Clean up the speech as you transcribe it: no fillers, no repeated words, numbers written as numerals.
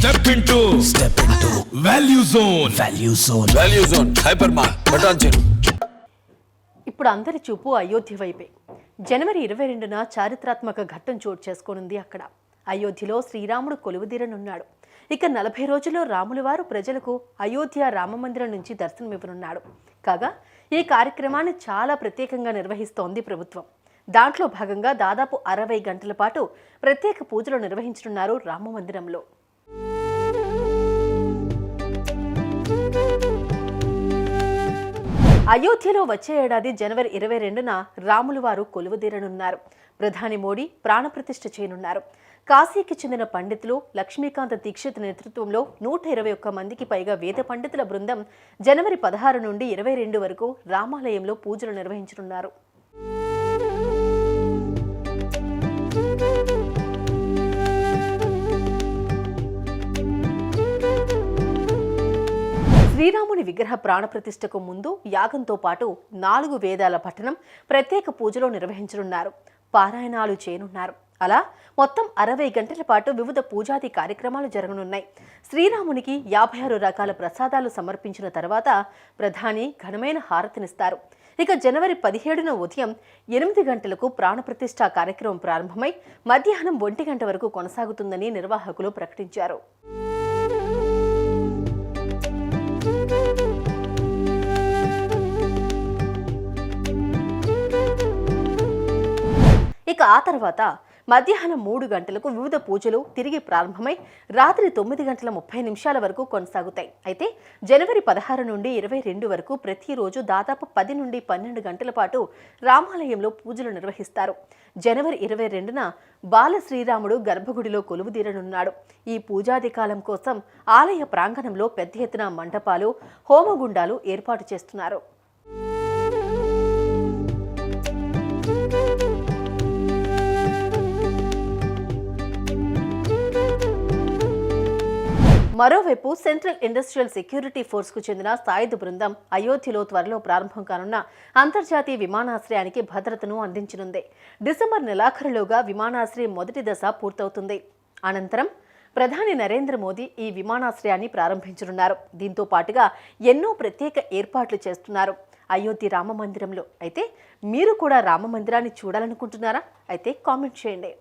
Step into Value Zone. Value Zone. Hypermart. Button చెరు. ఇప్పుడు అందరి చూపు అయోధ్య వైపే. జనవరి 22న చారిత్రాత్మక ఘట్టం చోటు చేసుకోనుంది అక్కడ. అయోధ్యలో శ్రీరాముడు కొలువుదీరనున్నాడు. ఇక 40 రోజుల్లో రాముల వారు ప్రజలకు అయోధ్య రామమందిరం నుంచి దర్శనమివ్వనున్నాడు. కాగా ఈ కార్యక్రమాన్ని చాలా ప్రత్యేకంగా నిర్వహిస్తోంది ప్రభుత్వం. దాంట్లో భాగంగా దాదాపు 60 గంటల పాటు ప్రత్యేక పూజలు నిర్వహించనున్నారు రామమందిరంలో. అయోధ్యలో వచ్చే ఏడాది జనవరి 22న రాముల వారు కొలువుదీరనున్నారు. ప్రధాని మోడీ ప్రాణప్రతిష్ఠ చేయనున్నారు. కాశీకి చెందిన పండితులు లక్ష్మీకాంత దీక్షిత్ నేతృత్వంలో 121 మందికి పైగా వేద పండితుల బృందం జనవరి 16 నుండి 22 వరకు రామాలయంలో పూజలు నిర్వహించనున్నారు. శ్రీరాముని విగ్రహ ప్రాణప్రతిష్ఠకు ముందు యాగంతో పాటు 4 వేదాల పఠనం, ప్రత్యేక పూజలు నిర్వహించనున్నారు. పారాయణాలు చేయనున్నారు. అలా మొత్తం 60 గంటల పాటు వివిధ పూజాది కార్యక్రమాలు జరగనున్నాయి. శ్రీరామునికి 56 రకాల ప్రసాదాలు సమర్పించిన తర్వాత ప్రధాని ఘనమైన హారతినిస్తారు. ఇక జనవరి 17న ఉదయం 8 గంటలకు ప్రాణప్రతిష్ఠ కార్యక్రమం ప్రారంభమై మధ్యాహ్నం 1 గంట వరకు కొనసాగుతుందని నిర్వాహకులు ప్రకటించారు. ఇక ఆ తర్వాత మధ్యాహ్నం 3 గంటలకు వివిధ పూజలు తిరిగి ప్రారంభమై రాత్రి 9:30 వరకు కొనసాగుతాయి. అయితే జనవరి 16 నుండి 22 వరకు ప్రతిరోజు దాదాపు 10 నుండి 12 గంటల పాటు రామాలయంలో పూజలు నిర్వహిస్తారు. జనవరి 22న బాల శ్రీరాముడు గర్భగుడిలో కొలువుదీరనున్నాడు. ఈ పూజాది కాలం కోసం ఆలయ ప్రాంగణంలో పెద్ద ఎత్తున మంటపాలు, హోమగుండాలు ఏర్పాటు చేస్తున్నారు. మరోవైపు సెంట్రల్ ఇండస్ట్రియల్ సెక్యూరిటీ ఫోర్స్కు చెందిన సాయుధ బృందం అయోధ్యలో త్వరలో ప్రారంభం కానున్న అంతర్జాతీయ విమానాశ్రయానికి భద్రతను అందించనుంది. డిసెంబర్ నెలాఖరులోగా విమానాశ్రయం మొదటి దశ పూర్తవుతుంది. అనంతరం ప్రధాని నరేంద్ర మోదీ ఈ విమానాశ్రయాన్ని ప్రారంభించనున్నారు. దీంతో పాటుగా ఎన్నో ప్రత్యేక ఏర్పాట్లు చేస్తున్నారు అయోధ్య రామ మందిరంలో. అయితే మీరు కూడా రామ మందిరాన్ని చూడాలనుకుంటున్నారా? అయితే కామెంట్ చేయండి.